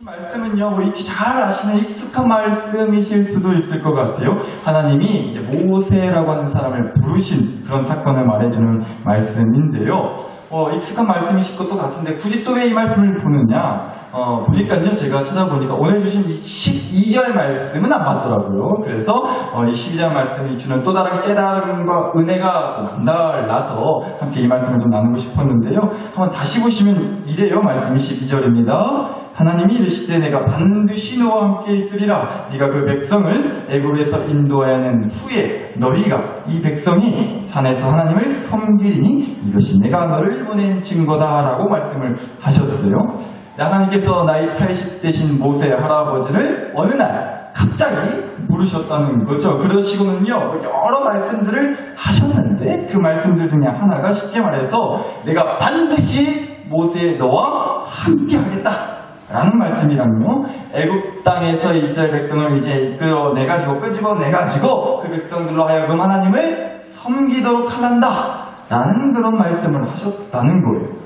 말씀은요, 우리 잘 아시는 익숙한 말씀이실 수도 있을 것 같아요. 하나님이 이제 모세라고 하는 사람을 부르신 그런 사건을 말해주는 말씀인데요. 익숙한 말씀이실 것도 같은데 굳이 또 왜 이 말씀을 보느냐? 보니까요, 제가 찾아보니까 오늘 주신 이 12절 말씀은 안 맞더라고요. 그래서 이 12절 말씀이 주는 또 다른 깨달음과 은혜가 또 남달라서 함께 이 말씀을 좀 나누고 싶었는데요. 한번 다시 보시면 이래요. 말씀이 12절입니다. 하나님이 이르시되 내가 반드시 너와 함께 있으리라. 네가 그 백성을 애굽에서 인도하여 낸 후에 너희가 이 백성이 산에서 하나님을 섬기리니 이것이 내가 너를 보낸 증거다 라고 말씀을 하셨어요. 하나님께서 나이 80 되신 모세 할아버지를 어느 날 갑자기 부르셨다는 거죠. 그러시고는요, 여러 말씀들을 하셨는데 그 말씀들 중에 하나가 쉽게 말해서 내가 반드시 모세 너와 함께 하겠다 라는 말씀이랑요, 애굽 땅에서 이스라엘 백성을 이제 이끌어내가지고 끄집어내가지고 그 백성들로 하여금 하나님을 섬기도록 할란다 라는 그런 말씀을 하셨다는 거예요.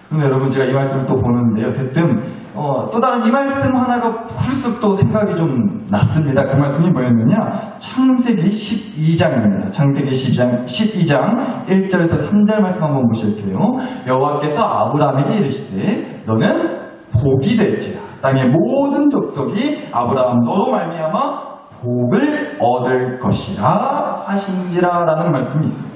근데 여러분, 제가 이 말씀을 또 보는데요, 대뜸 또 다른 이 말씀 하나가 불쑥 또 생각이 좀 났습니다. 그 말씀이 뭐였느냐? 창세기 12장입니다. 창세기 12장 1절에서 3절 말씀 한번 보실게요. 여호와께서 아브라함에게 이르시되 너는 복이 될지라. 땅의 모든 족속이 아브라함 너로 말미암아 복을 얻을 것이라 하신지라 라는 말씀이 있습니다.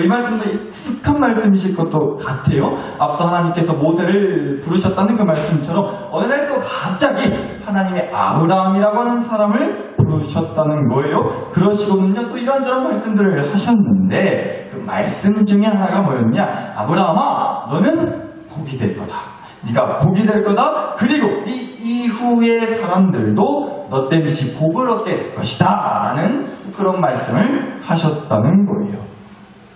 이 말씀도 익숙한 말씀이실 것도 같아요. 앞서 하나님께서 모세를 부르셨다는 그 말씀처럼 어느 날 또 갑자기 하나님의 아브라함이라고 하는 사람을 부르셨다는 거예요. 그러시고는요, 또 이런저런 말씀들을 하셨는데 그 말씀 중에 하나가 뭐였냐? 아브라함아, 너는 복이 될 거다. 네가 복이 될 거다. 그리고 이 이후의 사람들도 너 때문에 복을 얻게 될 것이다 라는 그런 말씀을 하셨다는 거예요.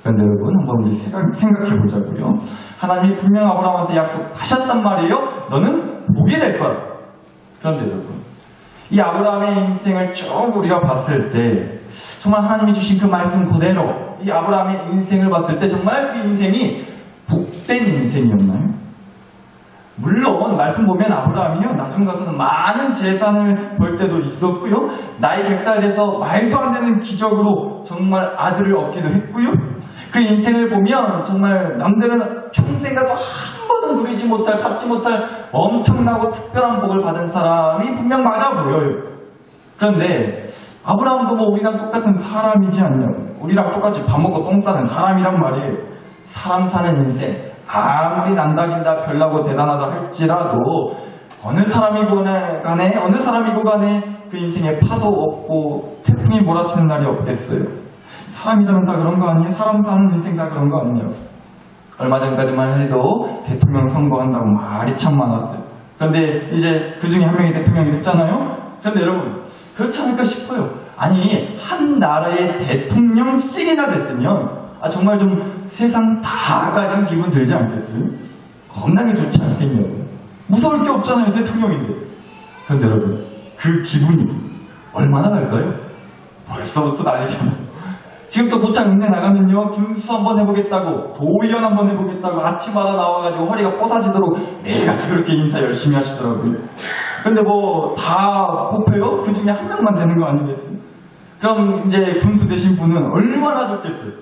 그런데 여러분, 한번 우리 생각해 보자고요. 하나님이 분명 아브라함한테 약속하셨단 말이에요. 너는 복이 될 거다. 그런데 여러분, 이 아브라함의 인생을 쭉 우리가 봤을 때 정말 하나님이 주신 그 말씀 그대로 이 아브라함의 인생을 봤을 때 정말 그 인생이 복된 인생이었나요? 물론 말씀 보면 아브라함이요, 나중 가서는 많은 재산을 벌 때도 있었고요, 나이 100살 돼서 말도 안 되는 기적으로 정말 아들을 얻기도 했고요, 그 인생을 보면 정말 남들은 평생 가도 한 번은 누리지 못할, 받지 못할 엄청나고 특별한 복을 받은 사람이 분명 맞아 보여요. 그런데 아브라함도 뭐 우리랑 똑같은 사람이지 않냐고, 우리랑 똑같이 밥 먹고 똥 싸는 사람이란 말이에요. 사람 사는 인생, 아무리 난다긴다 별나고 대단하다 할지라도 어느 사람이고 간에 그 인생에 파도 없고 태풍이 몰아치는 날이 없겠어요. 사람이라면 다 그런 거 아니에요? 사람 사는 인생 다 그런 거 아니에요? 얼마 전까지만 해도 대통령 선거한다고 말이 참 많았어요. 그런데 이제 그 중에 한 명이 대통령이 됐잖아요? 그런데 여러분, 그렇지 않을까 싶어요. 아니, 한 나라의 대통령씩이나 됐으면 정말 좀 세상 다 가진 기분 들지 않겠어요? 겁나게 좋지 않겠냐고. 무서울 게 없잖아요, 대통령인데. 그런데 여러분, 그 기분이 얼마나 갈까요? 벌써부터 난리잖아요. 지금 또 도착 은혜 나가면요, 군수 한번 해보겠다고, 도의원 한번 해보겠다고 아침마다 나와가지고 허리가 뽀사지도록 매일같이 그렇게 인사 열심히 하시더라고요. 근데 뭐 다 뽑혀요? 그 중에 한 명만 되는 거 아니겠어요? 그럼 이제 군수 되신 분은 얼마나 좋겠어요?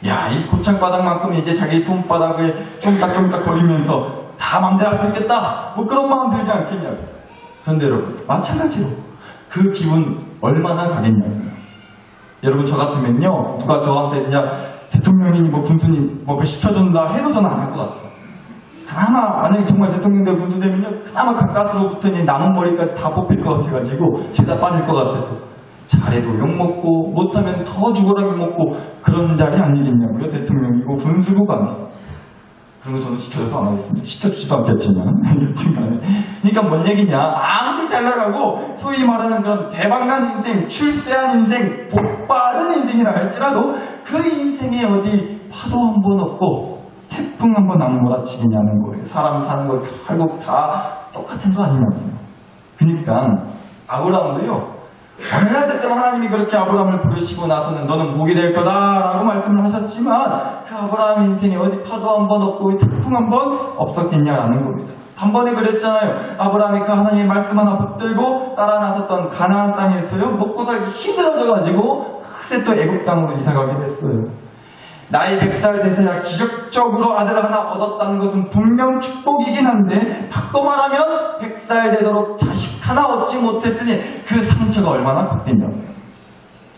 야, 이 고창바닥만큼 이제 자기 손바닥을 쫑딱쫑딱 거리면서 다 맘대로 하겠다, 뭐 그런 마음 들지 않겠냐고. 그런데 여러분, 마찬가지로 그 기분 얼마나 가겠냐고요. 여러분, 저 같으면요, 누가 저한테 그냥 대통령이니 뭐 군수니 뭐 그 시켜준다 해도 저는 안 할 것 같아요. 그나마 만약에 정말 대통령 되고 군수 되면요, 그나마 가까스로부터 남은 머리까지 다 뽑힐 것 같아가지고 죄다 빠질 것 같아서 잘해도 욕먹고 못하면 더 죽어라 욕먹고 그런 자리 아니겠냐고요. 대통령이고 군수고 간에. 그런 거 저는 시켜줘도 안 하겠습니다. 시켜주지도 않겠지만 여튼간에. 그러니까 뭔 얘기냐, 아무리 잘 나가고 소위 말하는 그런 대박난 인생, 출세한 인생, 복받은 인생이라 할지라도 그 인생에 어디 파도 한 번 없고 태풍 한 번 안 몰아치겠냐는 거예요. 사람 사는 거 결국 다 똑같은 거 아니냐고요. 그러니까 아브라함도요, 어느 날 때때만 하나님이 그렇게 아브라함을 부르시고 나서는 너는 복이 될 거다라고 말씀을 하셨지만 그 아브라함 인생에 어디 파도 한 번 없고 태풍 한 번 없었겠냐라는 겁니다. 단번에 그랬잖아요. 아브라함이 그 하나님의 말씀 하나 붙들고 따라 나섰던 가나안 땅에서요 먹고 살기 힘들어져가지고 그새 또 애국 땅으로 이사가게 됐어요. 나이 100살 돼서야 기적적으로 아들 하나 얻었다는 것은 분명 축복이긴 한데 바꿔 말하면 100살 되도록 자식 하나 얻지 못했으니 그 상처가 얼마나 컸겠냐고요.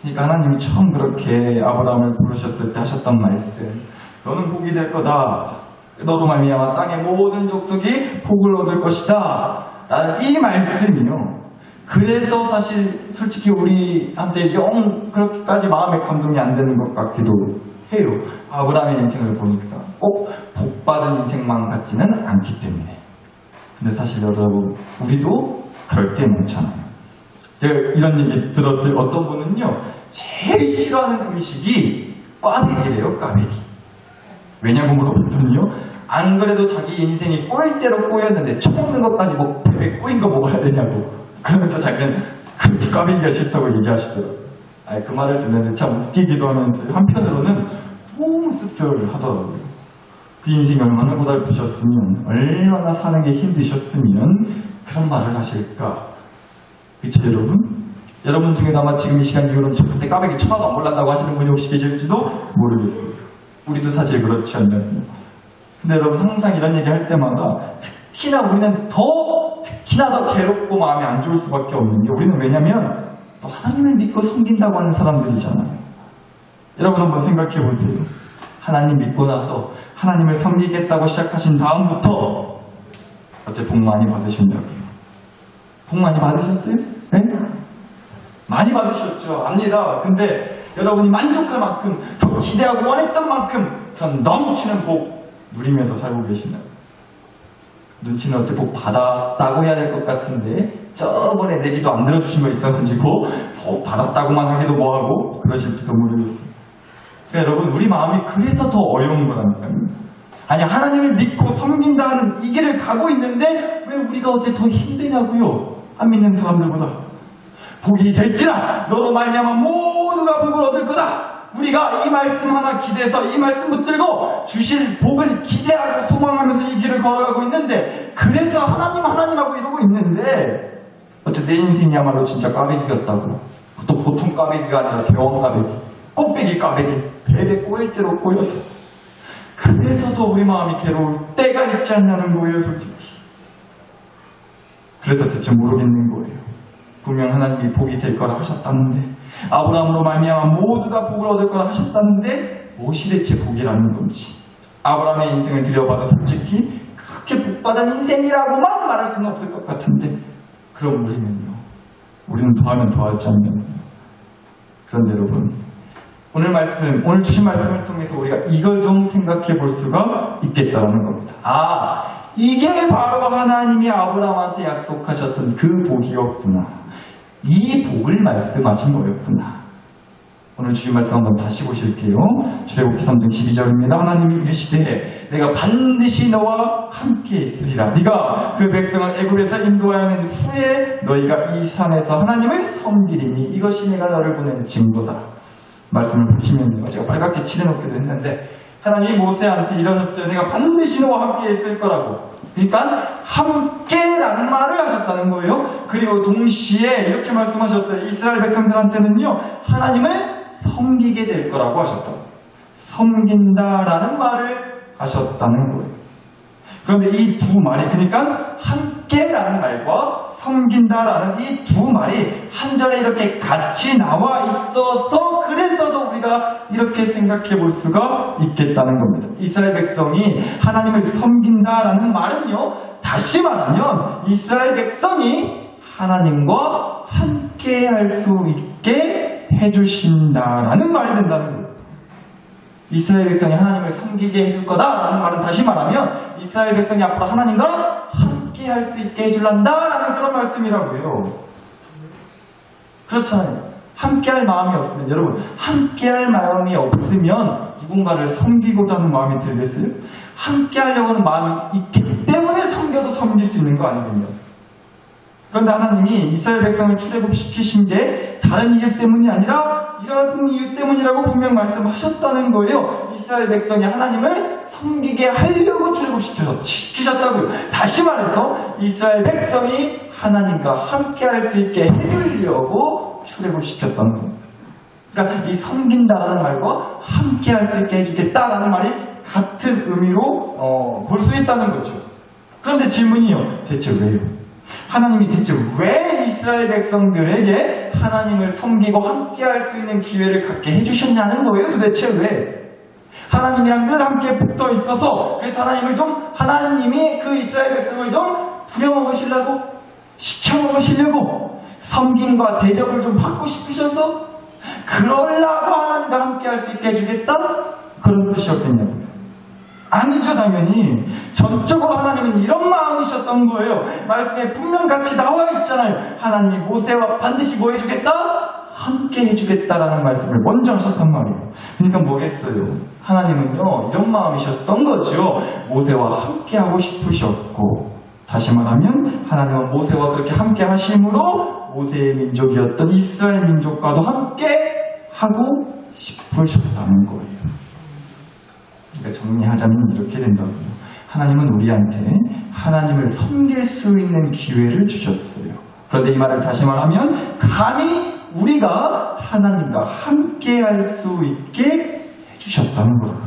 그러니까 하나님이 처음 그렇게 아브라함을 부르셨을 때 하셨던 말씀, 너는 복이 될 거다, 너로 말미암아 땅의 모든 족속이 복을 얻을 것이다 라는 이 말씀이요, 그래서 사실 솔직히 우리한테 영 그렇게까지 마음에 감동이 안 되는 것 같기도 해요. 아브라함의 인생을 보니까 꼭 복받은 인생만 같지는 않기 때문에. 근데 사실 여러분, 우리도 그럴 때 많잖아요. 제가 이런 얘기 들었어요. 어떤 분은요, 제일 싫어하는 음식이 꽈배기래요. 꽈배기. 왜냐고 물어봤더니요, 안 그래도 자기 인생이 꼬일 대로 꼬였는데 처먹는 것까지 뭐 배에 꼬인 거 먹어야 되냐고 그러면서 자기는 그렇게 꽈배기가 싫다고 얘기하시더라고요. 그 말을 듣는데 참 웃기기도 하면서 한편으로는 너무 씁쓸하더라고요. 그 인생이 얼마나 고달프셨으면, 얼마나 사는 게 힘드셨으면 그런 말을 하실까. 그쵸 여러분? 여러분 중에도 아마 지금 이 시간 이후로는 저 그때 까베기 천하도 안 몰랐다고 하시는 분이 혹시 계실지도 모르겠어요. 우리도 사실 그렇지 않나요? 근데 여러분, 항상 이런 얘기 할 때마다 특히나 우리는 특히나 더 괴롭고 마음이 안 좋을 수밖에 없는 게, 우리는 왜냐면 또 하나님을 믿고 섬긴다고 하는 사람들이잖아요. 여러분 한번 생각해 보세요. 하나님 믿고 나서 하나님을 섬기겠다고 시작하신 다음부터 어째 복 많이 받으셨냐고요. 복 많이 받으셨어요? 네? 많이 받으셨죠. 압니다. 근데 여러분이 만족할 만큼, 더 기대하고 원했던 만큼 그런 넘치는 복 누리면서 살고 계시나요? 눈치는 어째 복 받았다고 해야 될 것 같은데 저번에 내기도 안 들어주신 거 있어가지고 복 받았다고만 하기도 뭐하고 그러실지도 모르겠어요. 그러니까 여러분, 우리 마음이 그래서 더 어려운 거라니까요. 아니, 하나님을 믿고 섬긴다 하는 이 길을 가고 있는데 왜 우리가 어째 더 힘드냐고요. 안 믿는 사람들보다. 복이 될지라 너로 말미암아 모두가 복을 얻을 거다. 우리가 이 말씀 하나 기대해서 이 말씀 붙들고 주실 복을 기대하고 소망하면서 이 길을 걸어가고 있는데, 그래서 하나님 하고 이러고 있는데 어째 내 인생이야말로 진짜 꽈배기 같다고. 또 보통 꽈배기가 아니라 대왕 꽈배기, 꽃배기 꽈배기, 배에 꼬일 대로 꼬여서. 그래서 더 우리 마음이 괴로울 때가 있지 않냐는 거예요, 솔직히. 그래서 대체 모르겠는 거예요. 분명 하나님이 복이 될 거라 하셨다는데, 아브라함으로 말미암아 모두 다 복을 얻을 거라 하셨다는데 무엇이 대체 복이라는 건지, 아브라함의 인생을 들여봐도 솔직히 그렇게 복받은 인생이라고만 말할 수는 없을 것 같은데, 그럼 우리는 더하면 더하지 않는. 그런데 여러분, 오늘 주신 말씀을 통해서 우리가 이걸 좀 생각해 볼 수가 있겠다라는 겁니다. 이게 바로 하나님이 아브라함한테 약속하셨던 그 복이었구나. 이 복을 말씀하신 거였구나. 오늘 주신 말씀 한번 다시 보실게요. 출애굽기 3장 12절입니다. 하나님이 이르시되 내가 반드시 너와 함께 있으리라. 네가 그 백성을 애굽에서 인도하여 낸 후에 너희가 이 산에서 하나님을 섬기리니 이것이 내가 너를 보낸 증거다. 말씀을 보시면요, 제가 빨갛게 칠해놓기도 했는데 하나님이 모세한테 이러셨어요. 내가 반드시 너와 함께 있을 거라고. 그러니까 함께라는 말을 하셨다는 거예요. 그리고 동시에 이렇게 말씀하셨어요. 이스라엘 백성들한테는요, 하나님을 섬기게 될 거라고 하셨다고. 섬긴다라는 말을 하셨다는 거예요. 그런데 이 두 말이, 그러니까 함께라는 말과 섬긴다라는 이 두 말이 한 절에 이렇게 같이 나와 있어서, 그래서도 우리가 이렇게 생각해 볼 수가 있겠다는 겁니다. 이스라엘 백성이 하나님을 섬긴다라는 말은요, 다시 말하면 이스라엘 백성이 하나님과 함께 할 수 있게 해주신다라는 말이 된다는 거예요. 이스라엘 백성이 하나님을 섬기게 해줄 거다라는 말은 다시 말하면 이스라엘 백성이 앞으로 하나님과 함께 할 수 있게 해줄란다라는 그런 말씀이라고요. 그렇잖아요. 함께 할 마음이 없으면, 여러분, 함께 할 마음이 없으면 누군가를 섬기고자 하는 마음이 들겠어요? 함께 하려고 하는 마음이 있기 때문에 섬겨도 섬길 수 있는 거 아니군요. 그런데 하나님이 이스라엘 백성을 출애굽시키신 게 다른 이유 때문이 아니라 이런 이유 때문이라고 분명 말씀하셨다는 거예요. 이스라엘 백성이 하나님을 섬기게 하려고 출애굽시키셨다고요. 다시 말해서 이스라엘 백성이 하나님과 함께 할 수 있게 해주려고 출애굽시켰다는 겁니다. 그러니까 이 섬긴다라는 말과 함께 할 수 있게 해주겠다라는 말이 같은 의미로 볼 수 있다는 거죠. 그런데 질문이요. 대체 왜요? 하나님이 대체 왜 이스라엘 백성들에게 하나님을 섬기고 함께 할 수 있는 기회를 갖게 해주셨냐는 거예요. 도대체 왜? 하나님이랑 늘 함께 붙어 있어서 그래서 하나님이 그 이스라엘 백성을 좀 부려먹으시려고 시켜먹으시려고 섬김과 대접을 좀 받고 싶으셔서 그러려고 하나님과 함께 할 수 있게 해주겠다? 그런 뜻이었겠냐고요. 아니죠, 당연히. 전적으로 하나님은 이런 마음이셨던 거예요. 말씀에 분명같이 나와 있잖아요. 하나님 모세와 반드시 뭐 해주겠다? 함께 해주겠다라는 말씀을 먼저 하셨단 말이에요. 그러니까 뭐겠어요? 하나님은요, 이런 마음이셨던 거죠. 모세와 함께 하고 싶으셨고, 다시 말하면 하나님은 모세와 그렇게 함께 하심으로 모세의 민족이었던 이스라엘 민족과도 함께 하고 싶으셨다는 거예요. 그러니까 정리하자면 이렇게 된다고요. 하나님은 우리한테 하나님을 섬길 수 있는 기회를 주셨어요. 그런데 이 말을 다시 말하면 감히 우리가 하나님과 함께 할 수 있게 해주셨다는 거예요.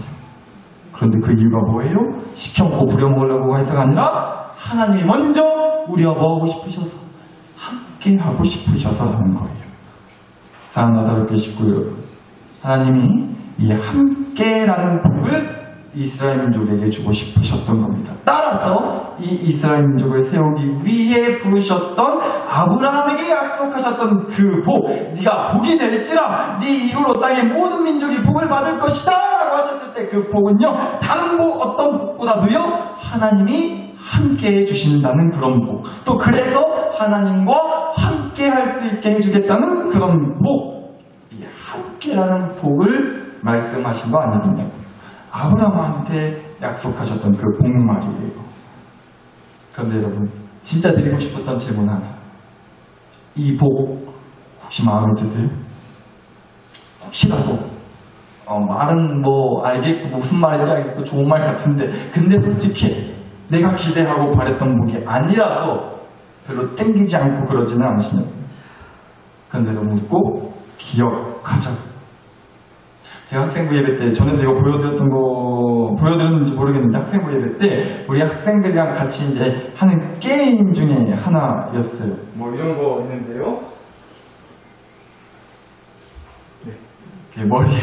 그런데 그 이유가 뭐예요? 시켜먹고 부려먹으려고 해서가 아니라 하나님이 먼저 우리와 뭐 하고 싶으셔서 함께 하고 싶으셔서라는 거예요. 사랑하는 여러분 계시고요. 여러분, 하나님이 이 함께라는 복을 이스라엘 민족에게 주고 싶으셨던 겁니다. 따라서 이 이스라엘 민족을 세우기 위해 부르셨던 아브라함에게 약속하셨던 그 복, 네가 복이 될지라 네 이후로 땅의 모든 민족이 복을 받을 것이다 라고 하셨을 때 그 복은요, 다른 복 어떤 복보다도요, 하나님이 함께 해주신다는 그런 복, 또 그래서 하나님과 함께 할 수 있게 해주겠다는 그런 복, 이 함께라는 복을 말씀하신 거 아니겠냐고요. 아브라함한테 약속하셨던 그 복말이에요. 그런데 여러분, 진짜 드리고 싶었던 질문 하나. 이 복 혹시 마음에 드세요? 혹시라도 말은 뭐 알겠고 무슨 말인지 알겠고 좋은 말 같은데 근데 솔직히 내가 기대하고 바랬던 복이 아니라서 별로 땡기지 않고 그러지는 않으시냐고요. 그런데 여러분 꼭 기억하자. 제가 학생부 예배 때, 전에도 이거 보여드렸는지 모르겠는데, 학생부 예배 때, 우리 학생들이랑 같이 이제 하는 게임 중에 하나였어요. 뭐 이런 거 있는데요. 네. 이렇게 머리에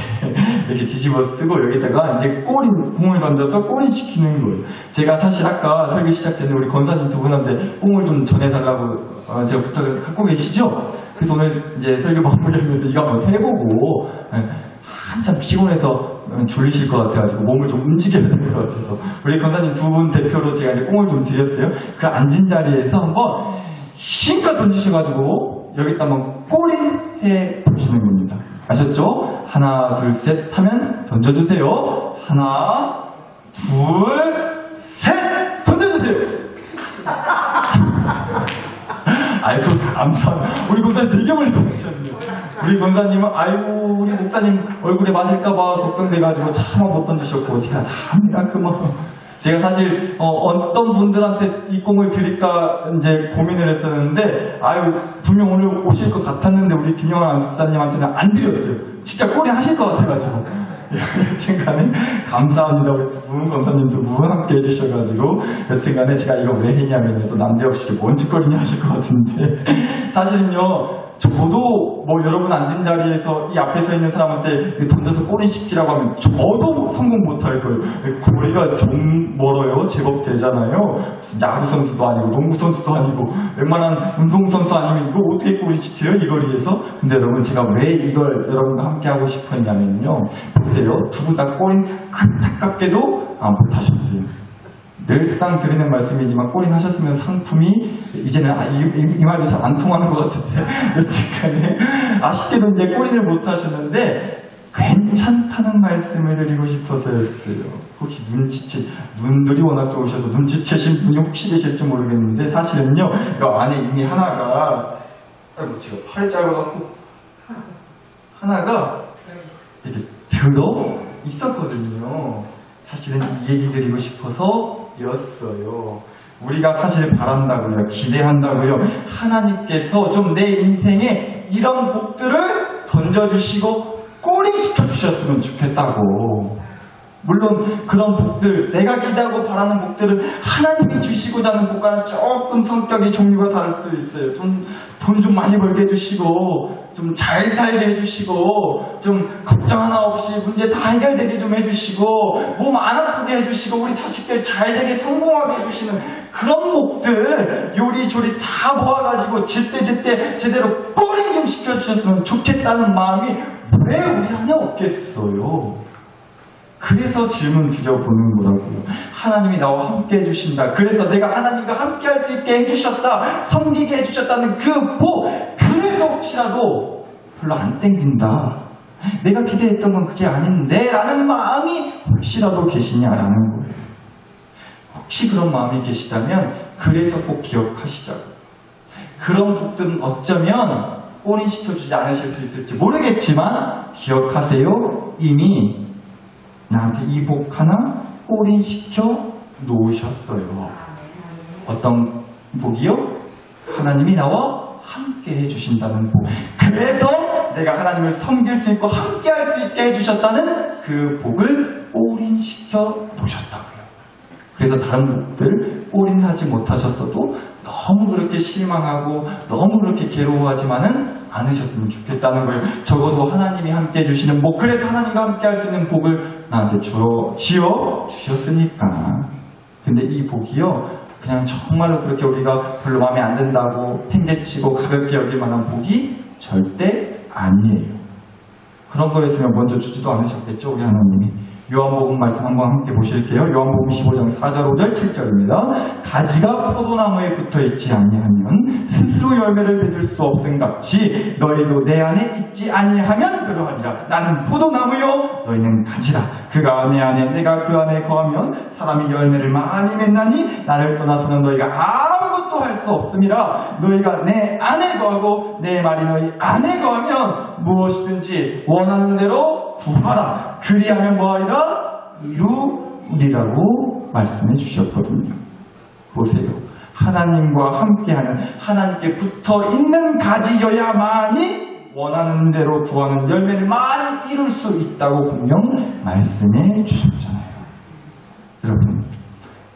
이렇게 뒤집어 쓰고, 여기다가 이제 공을 던져서 꼬리 시키는 거예요. 제가 사실 아까 설교 시작했는데, 우리 권사님 두 분한테 공을 좀 전해달라고 제가 부탁을 갖고 계시죠? 그래서 오늘 이제 설교 마무리하면서 이거 한번 해보고, 한참 피곤해서 졸리실 것 같아가지고 몸을 좀 움직여야 될 것 같아서 우리 권사님 두 분 대표로 제가 이제 공을 좀 드렸어요. 그 앉은 자리에서 한번 힘껏 던지셔가지고 여기다 한번 꼬린 해 보시는 겁니다. 아셨죠? 하나, 둘, 셋 하면 던져주세요. 하나, 둘, 셋! 던져주세요! 아이고, 감사합니다. 우리 권사님 되게 멀리 던지셨네요. 우리 권사님은 아이고 우리 목사님 얼굴에 맞을까봐 걱정돼가지고 차마 못 던지셨고 제가 다 합니다. 제가 사실 어떤 분들한테 이 공을 드릴까 이제 고민을 했었는데 분명 오늘 오실 것 같았는데 우리 김영환 안수사님한테는 안 드렸어요. 진짜 꼬리 하실 것 같아가지고. 여튼간에 감사합니다. 우리 두 분, 권사님 두 분 함께 해주셔가지고 여튼간에 제가 이거 왜 했냐면 또 난데없이 뭔 짓거리냐 하실 것 같은데 사실은요 저도 뭐 여러분 앉은 자리에서 이 앞에 서 있는 사람한테 던져서 꼬리 씹기라고 하면 저도 성공 못할 거예요. 거리가 좀 멀어요. 제법 되잖아요. 야구 선수도 아니고 농구 선수도 아니고 웬만한 운동 선수 아니면 이거 어떻게 꼬리 씹혀요 이 거리에서? 근데 여러분 제가 왜 이걸 여러분과 함께 하고 싶었냐면요. 보세요. 두 분 다 꼬리 안타깝게도 못하셨어요. 늘상 드리는 말씀이지만 꼬린 하셨으면 상품이 이제는 이 말도 잘 안 통하는 것 같은데 여튼간에 아쉽게도 이제 꼬린을 못 하셨는데 괜찮다는 말씀을 드리고 싶어서였어요. 혹시 눈들이 워낙 좋으셔서 눈치채신 분이 혹시 계실지 모르겠는데, 사실은요, 이 안에 이미 하나가, 아이고, 제가 팔이 짧아갖고, 하나가 이렇게 들어 있었거든요. 사실은 이 얘기 드리고 싶어서였어요. 우리가 사실 바란다고요, 기대한다고요, 하나님께서 좀 내 인생에 이런 복들을 던져주시고 꼬리시켜주셨으면 좋겠다고. 물론 그런 복들, 내가 기대하고 바라는 복들을 하나님이 주시고자 하는 복과는 조금 성격이 종류가 다를 수도 있어요. 돈 좀 많이 벌게 해주시고, 좀 잘 살게 해주시고, 좀 걱정 하나 없이 문제 다 해결되게 좀 해주시고, 몸 안 아프게 해주시고, 우리 자식들 잘 되게 성공하게 해주시는 그런 복들 요리조리 다 모아가지고 제때 제대로 꼬리 좀 시켜주셨으면 좋겠다는 마음이 왜 우리 안에 없겠어요? 그래서 질문 드려보는 거라고요. 하나님이 나와 함께 해주신다. 그래서 내가 하나님과 함께 할 수 있게 해주셨다. 섬기게 해주셨다는 그 복. 그래서 혹시라도 별로 안 땡긴다. 내가 기대했던 건 그게 아닌데 라는 마음이 혹시라도 계시냐라는 거예요. 혹시 그런 마음이 계시다면 그래서 꼭 기억하시자고. 그런 복들은 어쩌면 꼬린시켜주지 않으실 수 있을지 모르겠지만 기억하세요. 이미 나한테 이 복 하나 꼬린시켜 놓으셨어요. 어떤 복이요? 하나님이 나와 함께 해주신다는 복. 그래서 내가 하나님을 섬길 수 있고 함께 할 수 있게 해주셨다는 그 복을 꼬린시켜 놓으셨다고요. 그래서 다른 복들 꼬린하지 못하셨어도 너무 그렇게 실망하고 너무 그렇게 괴로워하지만은 않으셨으면 좋겠다는 거예요. 적어도 하나님이 함께 해주시는 복, 그래서 하나님과 함께 할 수 있는 복을 나한테 지어 주셨으니까. 근데 이 복이요, 그냥 정말로 그렇게 우리가 별로 마음에 안 든다고 팽개치고 가볍게 여길 만한 복이 절대 아니에요. 그런 거였으면 먼저 주지도 않으셨겠죠, 우리 하나님이. 요한복음 말씀 한번 함께 보실게요. 요한복음 15장 4절 5절 7절입니다. 가지가 포도나무에 붙어있지 아니하면 스스로 열매를 맺을 수 없음같이 너희도 내 안에 있지 아니하면 그러하리라. 나는 포도나무요 너희는 가지라. 그가 내 안에 내가 그 안에 거하면 사람이 열매를 많이 맺나니 나를 떠나서는 너희가 아무것도 할 수 없음이라. 너희가 내 안에 거하고 내 말이 너희 안에 거하면 무엇이든지 원하는 대로 구하라. 그리하면 뭐하리라? 이루리라고 말씀해 주셨거든요. 보세요. 하나님과 함께하는, 하나님께 붙어있는 가지여야만이 원하는 대로 구하는 열매를 많이 이룰 수 있다고 분명 말씀해 주셨잖아요. 여러분,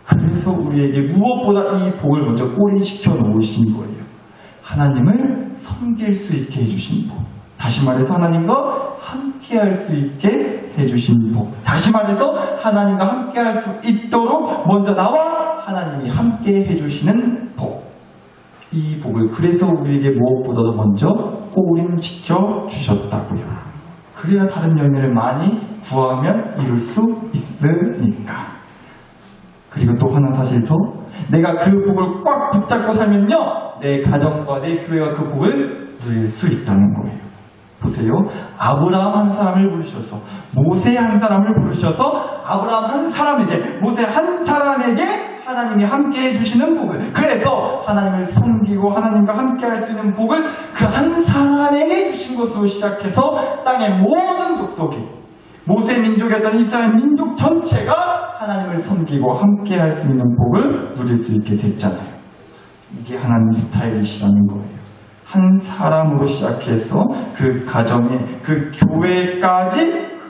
그래서 우리에게 무엇보다 이 복을 먼저 꼬린시켜 놓으신 거예요. 하나님을 섬길 수 있게 해주신 복. 다시 말해서 하나님과 함께 할 수 있게 해주신 복. 다시 말해서 하나님과 함께 할 수 있도록 먼저 나와 하나님이 함께 해주시는 복. 이 복을 그래서 우리에게 무엇보다도 먼저 꼬림시켜 주셨다고요. 그래야 다른 열매를 많이 구하면 이룰 수 있으니까. 그리고 또 하나 사실 더, 내가 그 복을 꽉 붙잡고 살면요, 내 가정과 내 교회가 그 복을 누릴 수 있다는 거예요. 보세요. 아브라함 한 사람을 부르셔서, 모세 한 사람을 부르셔서 아브라함 한 사람에게, 모세 한 사람에게 하나님이 함께 해주시는 복을, 그래서 하나님을 섬기고 하나님과 함께 할 수 있는 복을 그 한 사람에게 주신 것으로 시작해서 땅의 모든 족속이, 모세 민족이었던 이스라엘 민족 전체가 하나님을 섬기고 함께 할 수 있는 복을 누릴 수 있게 됐잖아요. 이게 하나님 스타일이시라는 거예요. 한 사람으로 시작해서 그 가정에, 그 교회까지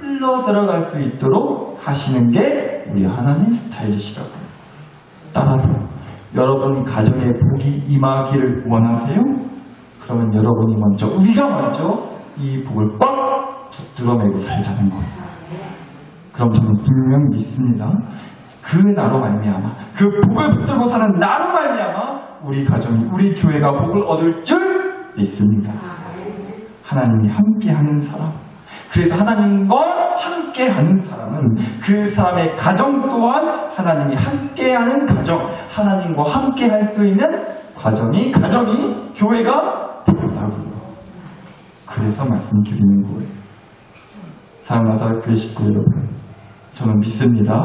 흘러 들어갈 수 있도록 하시는 게 우리 하나님 스타일이시라고요. 따라서 여러분 가정에 복이 임하기를 원하세요? 그러면 여러분이 먼저, 우리가 먼저 이 복을 꽉 붙들어매고 살자는 거예요. 그럼 저는 분명 믿습니다. 그 나로 말미암아, 그 복을 붙들고 사는 나로 말미암아 우리 가정이, 우리 교회가 복을 얻을 줄 믿습니다. 하나님이 함께하는 사람, 그래서 하나님과 함께하는 사람은 그 사람의 가정 또한 하나님이 함께하는 가정, 하나님과 함께할 수 있는 가정이 교회가 된다고요. 그래서 말씀드리는 거예요. 사랑하는 나사렛교회 식구 여러분, 저는 믿습니다.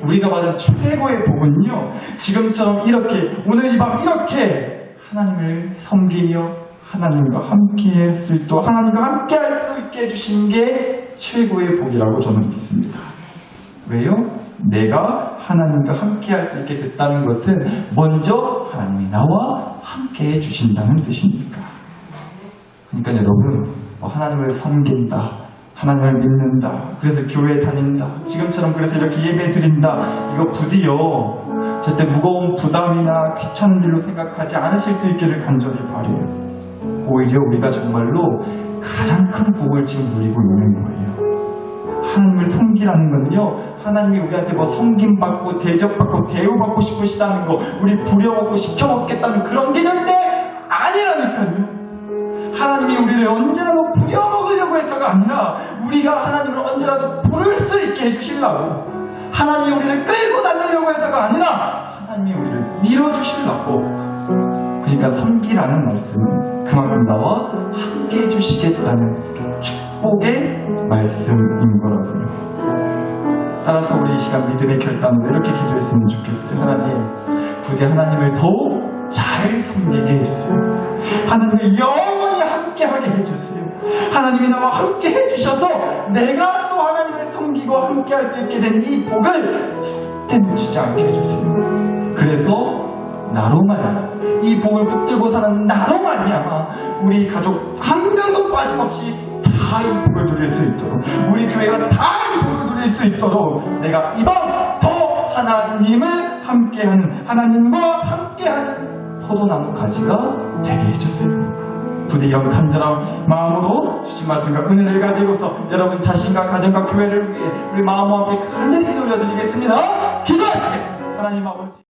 우리가 받은 최고의 복은요, 지금처럼 이렇게 오늘 이 밤 이렇게 하나님을 섬기며 하나님과 함께 할 수 있도록 하나님과 함께 할 수 있게 해주신 게 최고의 복이라고 저는 믿습니다. 왜요? 내가 하나님과 함께 할 수 있게 됐다는 것은 먼저 하나님이 나와 함께 해주신다는 뜻이니까. 그러니까 여러분, 하나님을 섬긴다, 하나님을 믿는다, 그래서 교회에 다닌다, 지금처럼 그래서 이렇게 예배 드린다, 이거 부디요 절대 무거운 부담이나 귀찮은 일로 생각하지 않으실 수 있기를 간절히 바라요. 오히려 우리가 정말로 가장 큰 복을 지금 누리고 있는 거예요. 하나님을 섬기라는 건요, 하나님이 우리한테 뭐 섬김받고 대접받고 대우받고 싶으시다는 거, 우리 부려먹고 시켜먹겠다는 그런 게 절대 아니라니까요. 하나님이 우리를 언제나 뭐 부려먹으려고 해서가 아니라 우리가 하나님을 언제라도 부를 수 있게 해주시려고, 하나님이 우리를 끌고 다니려고 해서가 아니라 하나님이 우리를 밀어주시려고. 그러니까 섬기라는 말씀은 그만큼 나와 함께 해주시겠다는 축복의 말씀인 거라고요. 따라서 우리 이 시간 믿음의 결단으로 이렇게 기도했으면 좋겠어요. 하나님, 부디 하나님을 더욱 잘 섬기게 해주세요. 하나님을 영원히 함께하게 해주세요. 하나님이 나와 함께 해주셔서 내가 또 하나님을 섬기고 함께 할 수 있게 된 이 복을 절대 놓치지 않게 해주세요. 그래서 나로 말미암아, 이 복을 붙들고 사는 나로 말미암아 우리 가족 한 명도 빠짐없이 다 이 복을 누릴 수 있도록, 우리 교회가 다 이 복을 누릴 수 있도록 내가 이번 더 하나님을 함께하는, 하나님과 함께하는 포도나무 가지가 되게 해주세요. 부디 이런 간절한 마음으로 주신 말씀과 은혜를 가지고서 여러분 자신과 가정과 교회를 위해 우리 마음과 함께 간절히 기도 올려드리겠습니다. 기도하시겠습니다. 하나님 아버지.